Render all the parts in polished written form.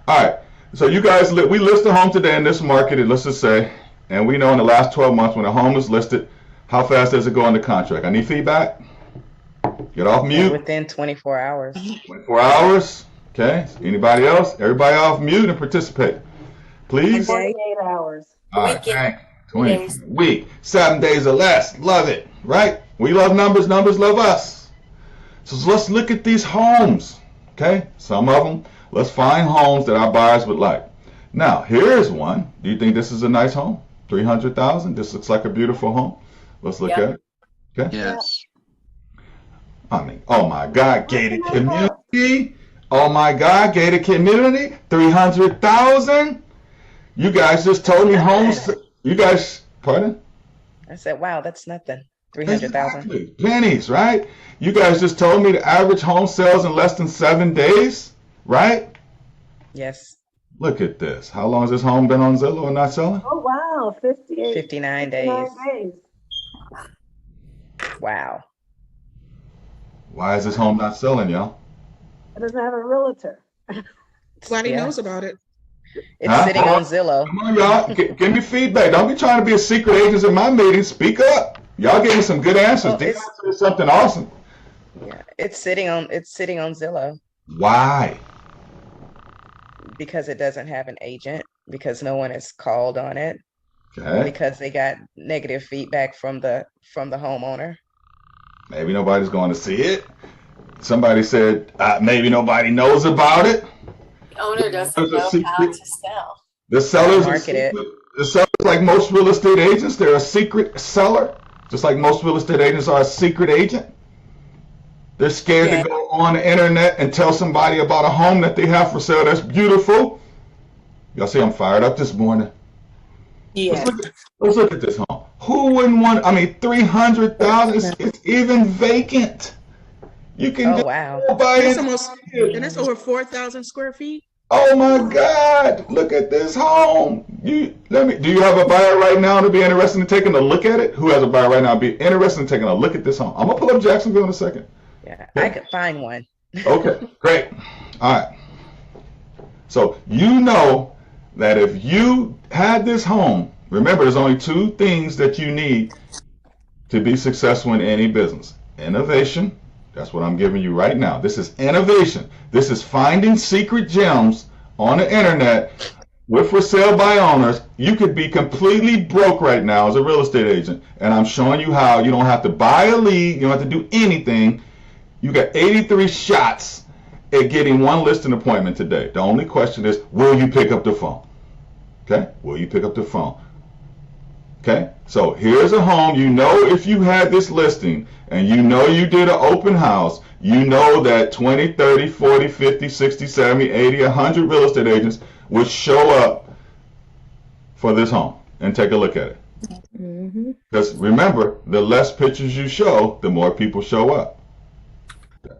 All right. So you guys, we list a home today in this market, let's just say, and we know in the last 12 months when a home is listed, how fast does it go into contract? I need feedback. Get off mute. Within 24 hours. 24 hours. Okay. Anybody else? Everybody off mute and participate. Please. 48 hours. All right. Thank you. 20 week. 7 days or less. Love it. Right? We love numbers. Numbers love us. So let's look at these homes. Okay. Some of them. Let's find homes that our buyers would like. Now, here's one. Do you think this is a nice home? 300,000. This looks like a beautiful home. Let's look at it. Okay. Yes. I mean, oh my God, gated community. Oh my God, gated community. 300,000. You guys just told me homes. You guys, pardon? I said, wow, that's nothing. 300,000. Exactly. Pennies, right? You guys just told me the average home sells in less than 7 days, right? Yes. Look at this. How long has this home been on Zillow and not selling? Oh, wow. 59 days. Wow. Why is this home not selling, y'all? It doesn't have a realtor. Nobody knows about it. It's sitting on Zillow. Come on, y'all. Give me feedback. Don't be trying to be a secret agent in my meeting. Speak up. Y'all gave me some good answers. Well, These answers something awesome. Yeah, it's sitting on Zillow Why? because it doesn't have an agent, because no one has called on it, Okay. because they got negative feedback from the homeowner. Maybe nobody's going to see it. Somebody said maybe nobody knows about it. The owner doesn't know how to sell. The sellers Market it. The sellers, like most real estate agents, they're a secret seller, just like most real estate agents are a secret agent. They're scared to go on the internet and tell somebody about a home that they have for sale that's beautiful. Y'all see I'm fired up this morning. Yeah. Let's look at this home. Who wouldn't want, 300,000, it's even vacant. You can Oh, just wow. go buy That's it. almost, and that's over 4,000 square feet. Oh my God, look at this home. Do you have a buyer right now to be interested in taking a look at it? Who has a buyer right now be interested in taking a look at this home? I'm gonna pull up Jacksonville in a second. Yeah, I could find one. Okay, great. All right. So you know that if you had this home, remember there's only two things that you need to be successful in any business. Innovation. That's what I'm giving you right now. This is innovation. This is finding secret gems on the internet with for sale by owners. You could be completely broke right now as a real estate agent, and I'm showing you how. You don't have to buy a lead. You don't have to do anything. You got 83 shots at getting one listing appointment today. The only question is, will you pick up the phone? Okay? Will you pick up the phone? Okay? So here's a home. You know, if you had this listing and you know you did an open house, you know that 20, 30, 40, 50, 60, 70, 80, 100 real estate agents would show up for this home and take a look at it. Because remember, the less pictures you show, the more people show up.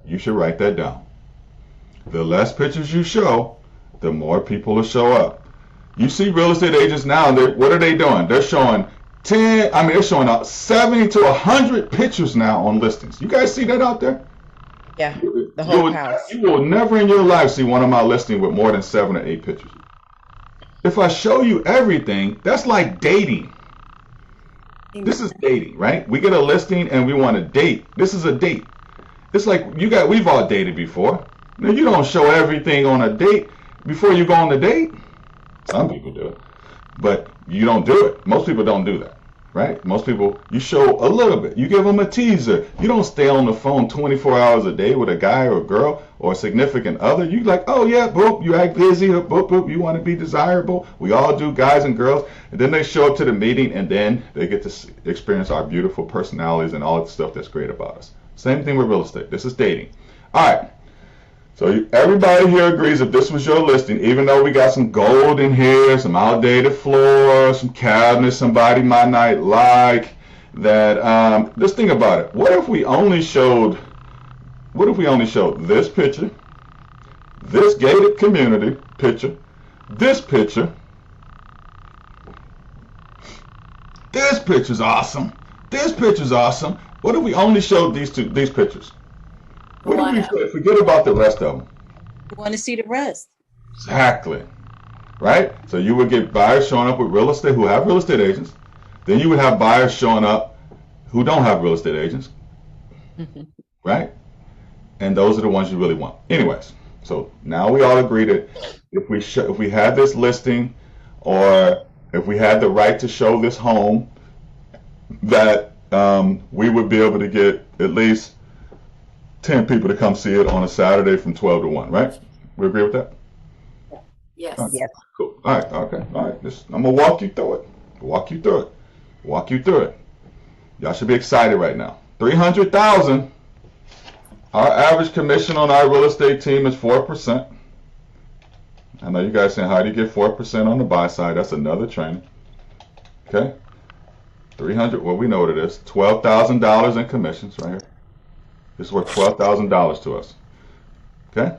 You should write that down. The less pictures you show, the more people will show up. You see real estate agents now, what are they doing? They're showing they're showing 70 to 100 pictures now on listings. You guys see that out there? Yeah, the whole house. You will never in your life see one of my listings with more than 7 or 8 pictures. If I show you everything, that's like dating. This is dating, right? We get a listing and we want to date. This is a date. It's like we've all dated before. Now you don't show everything on a date before you go on the date. Some people do it, but you don't do it. Most people don't do that, right? Most people, you show a little bit. You give them a teaser. You don't stay on the phone 24 hours a day with a guy or a girl or a significant other. You like, oh yeah, boop, you act busy, boop, boop, you want to be desirable. We all do, guys and girls. And then they show up to the meeting and then they get to experience our beautiful personalities and all the stuff that's great about us. Same thing with real estate. This is dating. All right. So everybody here agrees if this was your listing, even though we got some gold in here, some outdated floors, some cabinets somebody might not like, that just think about it. What if we only showed this picture, this gated community picture, this picture's awesome. This picture's awesome. What if we only showed these pictures? What if we forget about the rest of them? You want to see the rest? Exactly. Right? So you would get buyers showing up with real estate who have real estate agents. Then you would have buyers showing up who don't have real estate agents. Right? And those are the ones you really want. Anyways, so now we all agree that if we had this listing, or if we had the right to show this home, that we would be able to get at least 10 people to come see it on a Saturday from 12 to 1, right? We agree with that? Yes. All right. Yes. Cool. All right. Okay. All right. I'm gonna walk you through it. Walk you through it. Walk you through it. Y'all should be excited right now. 300,000. Our average commission on our real estate team is 4%. I know you guys saying, how do you get 4% on the buy side? That's another training. Okay. 300. Well, we know what it is. $12,000 in commissions right here. This is worth $12,000 to us. Okay.